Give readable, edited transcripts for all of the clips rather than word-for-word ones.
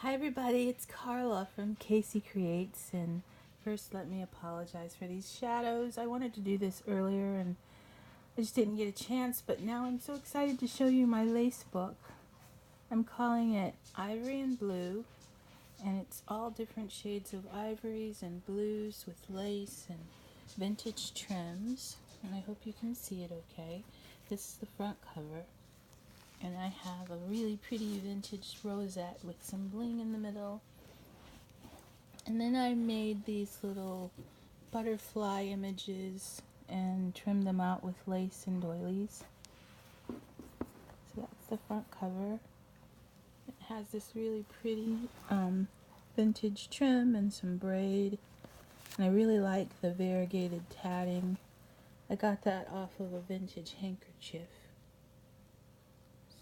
Hi everybody, it's Carla from Casey Creates, and first let me apologize for these shadows. I wanted to do this earlier and I just didn't get a chance, but now I'm so excited to show you my lace book. I'm calling it Ivory and Blue, and it's all different shades of ivories and blues with lace and vintage trims, and I hope you can see it okay. This is the front cover. And I have a really pretty vintage rosette with some bling in the middle. And then I made these little butterfly images and trimmed them out with lace and doilies. So that's the front cover. It has this really pretty vintage trim and some braid. And I really like the variegated tatting. I got that off of a vintage handkerchief.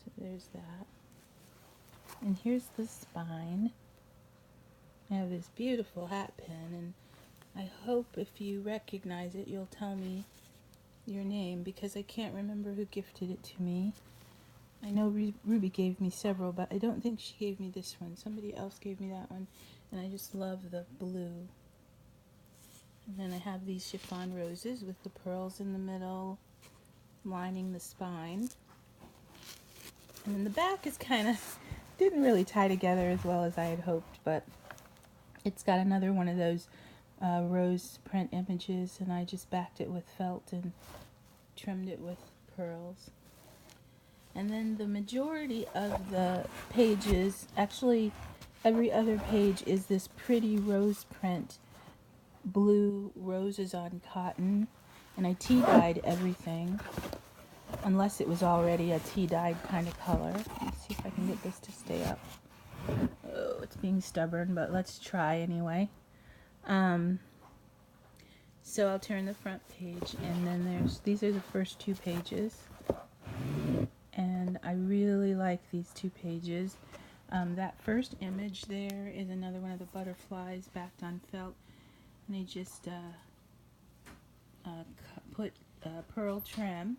So there's that. And here's the spine. I have this beautiful hat pin, and I hope if you recognize it, you'll tell me your name, because I can't remember who gifted it to me. I know Ruby gave me several, but I don't think she gave me this one. Somebody else gave me that one, and I just love the blue. And then I have these chiffon roses with the pearls in the middle, lining the spine. And then the back is kind of, didn't really tie together as well as I had hoped, but it's got another one of those rose print images, and I just backed it with felt and trimmed it with pearls. And then the majority of the pages, actually every other page, is this pretty rose print, blue roses on cotton, and I tea-dyed everything, unless it was already a tea-dyed kind of color. Let's see if I can get this to stay up. Oh, it's being stubborn, but let's try anyway. So I'll turn the front page, and then these are the first two pages, and I really like these two pages. That first image there is another one of the butterflies backed on felt, and I just put pearl trim,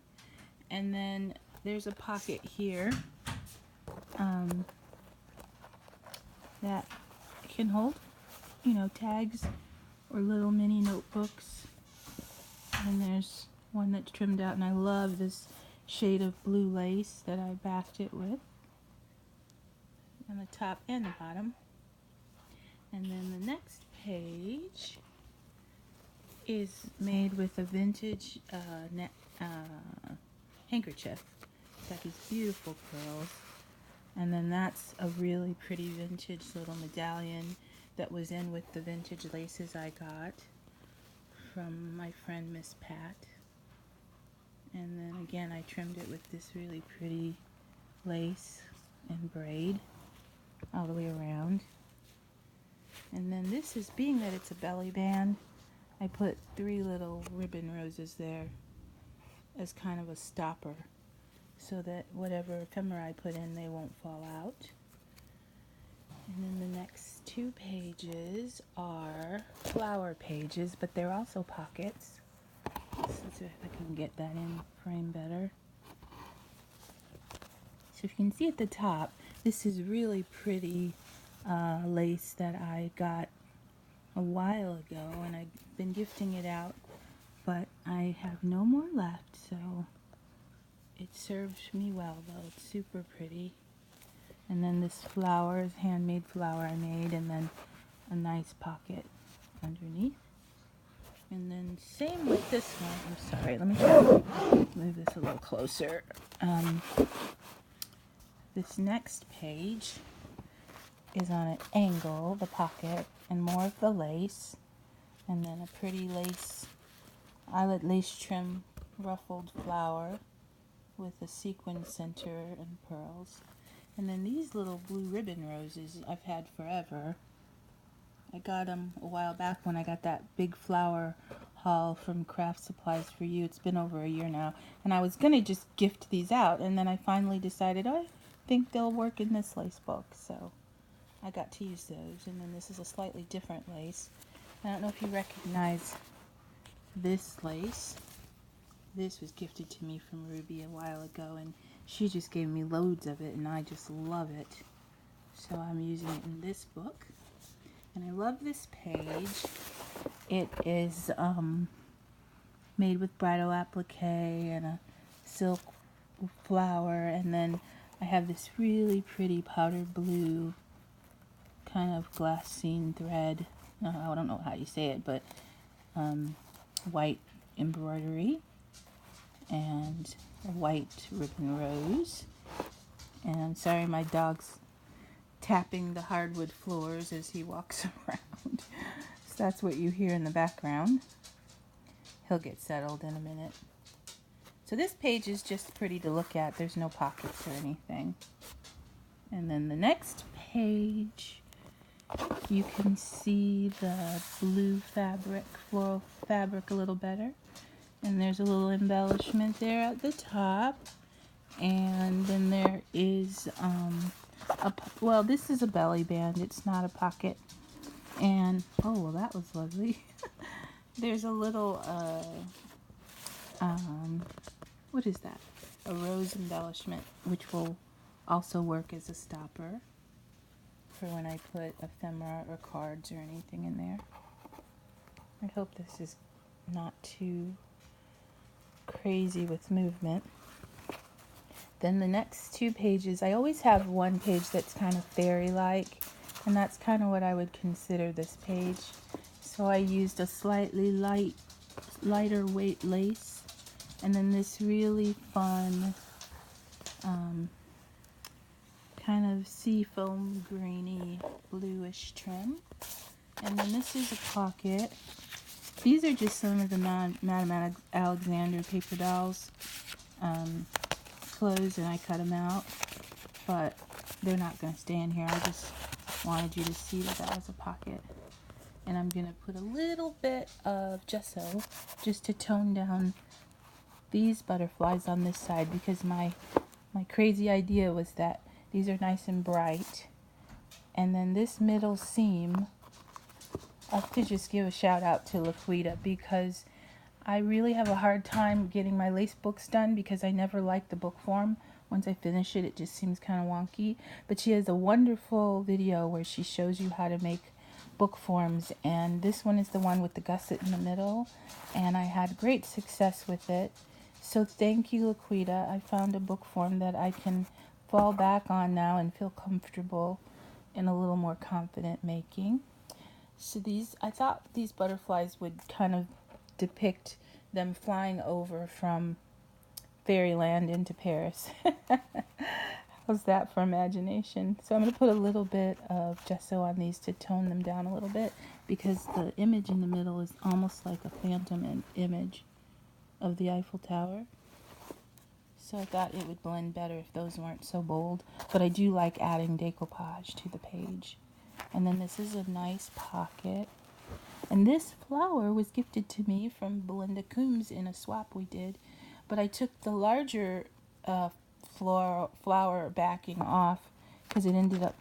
and then there's a pocket here that can hold, tags or little mini notebooks. And there's one that's trimmed out, and I love this shade of blue lace that I backed it with on the top and the bottom. And then the next page is made with a vintage handkerchief. It's got these beautiful pearls. And then that's a really pretty vintage little medallion that was in with the vintage laces I got from my friend Miss Pat. And then again, I trimmed it with this really pretty lace and braid all the way around. And then this is, being that it's a belly band, I put 3 little ribbon roses there as kind of a stopper, so that whatever ephemera I put in, they won't fall out. And then the next 2 pages are flower pages, but they're also pockets. Let's see if I can get that in frame better. So if you can see at the top, this is really pretty lace that I got a while ago, and I've been gifting it out, but I have no more left, so it serves me well though. It's super pretty. And then this flower is handmade flower I made, and then a nice pocket underneath. And then same with this one. I'm sorry, let me try to move this a little closer. This next page is on an angle, the pocket, and more of the lace, and then a pretty lace, eyelet lace trim ruffled flower with a sequin center and pearls. And then these little blue ribbon roses I've had forever. I got them a while back when I got that big flower haul from Craft Supplies for You. It's been over a year now, and I was going to just gift these out, and then I finally decided, I think they'll work in this lace book, so I got to use those. And then this is a slightly different lace. I don't know if you recognize this lace. This was gifted to me from Ruby a while ago, and she just gave me loads of it, and I just love it. So I'm using it in this book. And I love this page. It is made with bridal applique and a silk flower, and then I have this really pretty powder blue kind of glassine thread. I don't know how you say it, but white embroidery and a white ribbon rose. And I'm sorry, my dog's tapping the hardwood floors as he walks around. So that's what you hear in the background. He'll get settled in a minute. So this page is just pretty to look at. There's no pockets or anything. And then the next page, you can see the blue fabric, floral fabric a little better. And there's a little embellishment there at the top. And then there is, well, this is a belly band. It's not a pocket. And, oh, well, that was lovely. There's a little, what is that? A rose embellishment, which will also work as a stopper for when I put ephemera or cards or anything in there. I hope this is not too crazy with movement. Then the next two pages, I always have one page that's kind of fairy-like, and that's kind of what I would consider this page. So I used a slightly lighter weight lace, and then this really fun kind of seafoam greeny bluish trim. And then this is a pocket. These are just some of the Madame Alexander paper dolls clothes, and I cut them out, but they're not going to stay in here. I just wanted you to see that that was a pocket. And I'm going to put a little bit of gesso just to tone down these butterflies on this side, because my crazy idea was that these are nice and bright, and then this middle seam, I have to just give a shout out to Laquita, because I really have a hard time getting my lace books done because I never like the book form. Once I finish it, it just seems kind of wonky. But she has a wonderful video where she shows you how to make book forms, and this one is the one with the gusset in the middle, and I had great success with it. So thank you, Laquita. I found a book form that I can fall back on now and feel comfortable and a little more confident making. So these, I thought these butterflies would kind of depict them flying over from Fairyland into Paris. How's that for imagination? So I'm going to put a little bit of gesso on these to tone them down a little bit, because the image in the middle is almost like a phantom image of the Eiffel Tower. So I thought it would blend better if those weren't so bold. But I do like adding decoupage to the page. And then this is a nice pocket. And this flower was gifted to me from Belinda Coombs in a swap we did. But I took the larger flower backing off because it ended up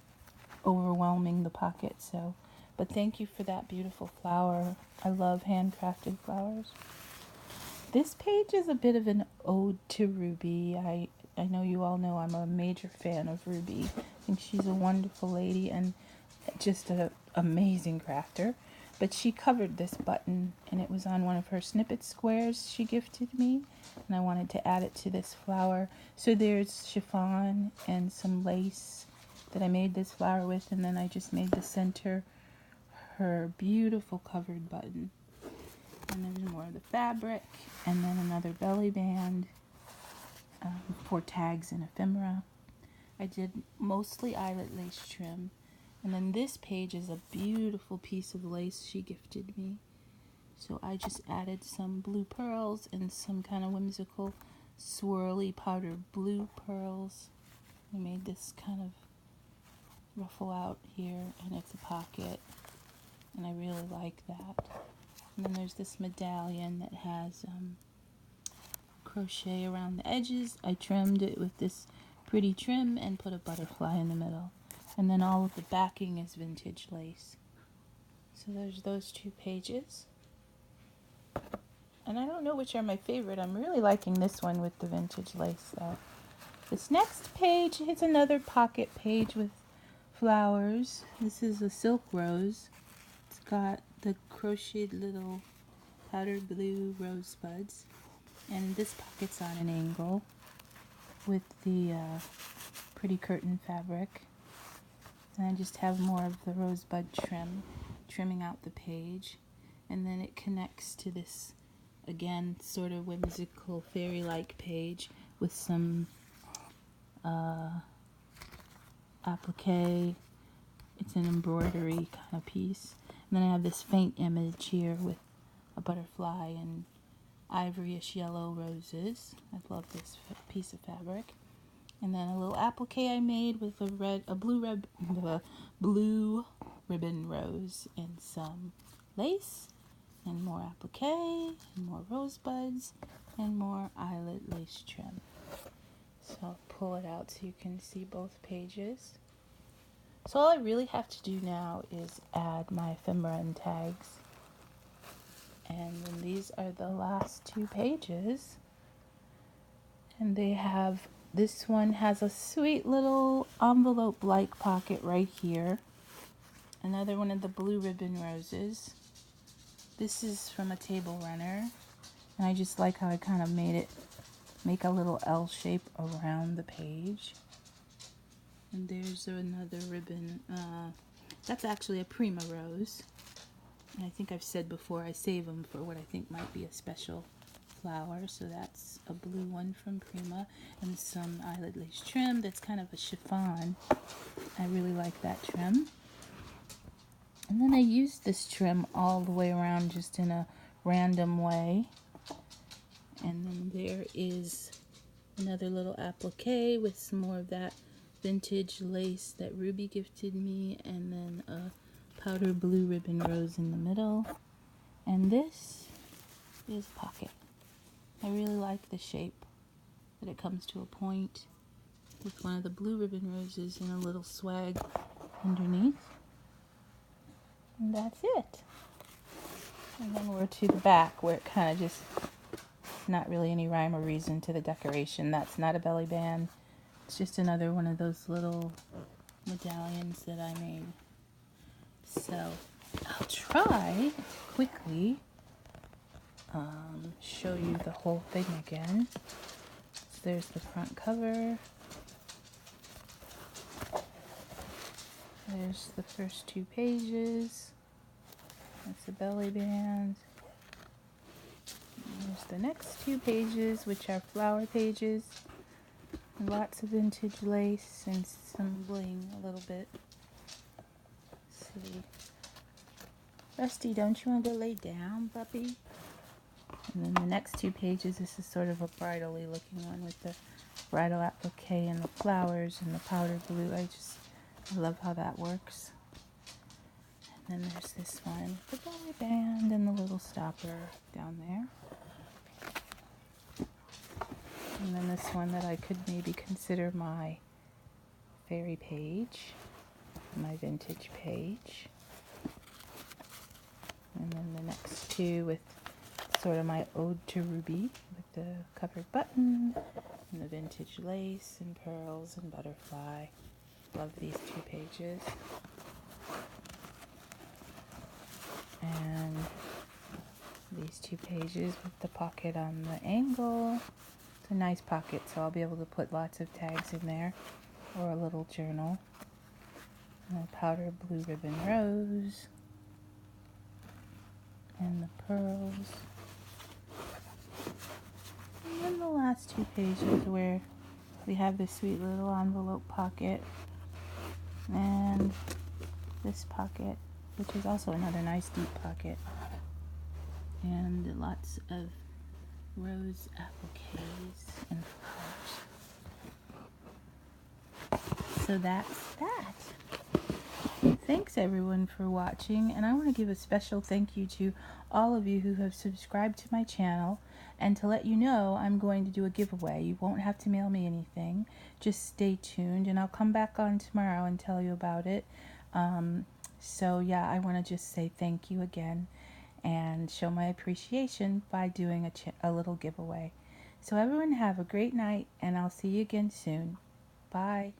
overwhelming the pocket. So, but thank you for that beautiful flower. I love handcrafted flowers. This page is a bit of an ode to Ruby. I know you all know I'm a major fan of Ruby. I think she's a wonderful lady and just an amazing crafter. But she covered this button, and it was on one of her snippet squares she gifted me, and I wanted to add it to this flower. So there's chiffon and some lace that I made this flower with, and then I just made the center her beautiful covered button. And there's more of the fabric, and then another belly band for tags and ephemera. I did mostly eyelet lace trim. And then this page is a beautiful piece of lace she gifted me. So I just added some blue pearls and some kind of whimsical swirly powder blue pearls. I made this kind of ruffle out here, and it's a pocket, and I really like that. And then there's this medallion that has crochet around the edges. I trimmed it with this pretty trim and put a butterfly in the middle. And then all of the backing is vintage lace. So there's those two pages. And I don't know which are my favorite. I'm really liking this one with the vintage lace though. This next page is another pocket page with Flowers. This is a silk rose. It's got the crocheted little powder blue rosebuds, and this pocket's on an angle with the pretty curtain fabric. And I just have more of the rosebud trimming out the page, and then it connects to this, again, sort of whimsical fairy-like page with some applique. It's an embroidery kind of piece. And then I have this faint image here with a butterfly and ivoryish yellow roses. I love this piece of fabric. And then a little applique I made with a blue ribbon rose and some lace, and more applique, and more rosebuds, and more eyelet lace trim. So I'll pull it out so you can see both pages. So all I really have to do now is add my ephemera and tags. And then these are the last 2 pages. And they have, this one has a sweet little envelope-like pocket right here. Another one of the blue ribbon roses. This is from a table runner. And I just like how I kind of make a little L shape around the page. And there's another ribbon. That's actually a Prima rose. And I think I've said before, I save them for what I think might be a special flower. So that's a blue one from Prima. And some eyelet lace trim that's kind of a chiffon. I really like that trim. And then I used this trim all the way around just in a random way. And then there is another little applique with some more of that vintage lace that Ruby gifted me, and then a powder blue ribbon rose in the middle. And this is pocket. I really like the shape, that it comes to a point with one of the blue ribbon roses and a little swag underneath. And that's it. And then we're to the back where it kind of just, not really any rhyme or reason to the decoration. That's not a belly band. It's just another one of those little medallions that I made. So I'll try to quickly show you the whole thing again. So there's the front cover. There's the first 2 pages. That's the belly band. There's the next 2 pages, which are flower pages. Lots of vintage lace and some bling a little bit. Let's see. Rusty, don't you want to go lay down, puppy? And then the next 2 pages, this is sort of a bridal-y looking one with the bridal applique and the flowers and the powder blue. I love how that works. And then there's this one with the belly band and the little stopper down there. And then this one that I could maybe consider my fairy page, my vintage page. And then the next 2 with sort of my ode to Ruby with the covered button and the vintage lace and pearls and butterfly. Love these 2 pages. And these 2 pages with the pocket on the angle. It's a nice pocket, so I'll be able to put lots of tags in there, or a little journal. And a powder blue ribbon rose. And the pearls. And then the last 2 pages where we have this sweet little envelope pocket. And this pocket, which is also another nice deep pocket. And lots of rose appliques and flowers. So that's that. Thanks everyone for watching, and I want to give a special thank you to all of you who have subscribed to my channel, and to let you know I'm going to do a giveaway. You won't have to mail me anything, just stay tuned, and I'll come back on tomorrow and tell you about it. So yeah, I want to just say thank you again and show my appreciation by doing a little giveaway. So everyone have a great night, and I'll see you again soon. Bye.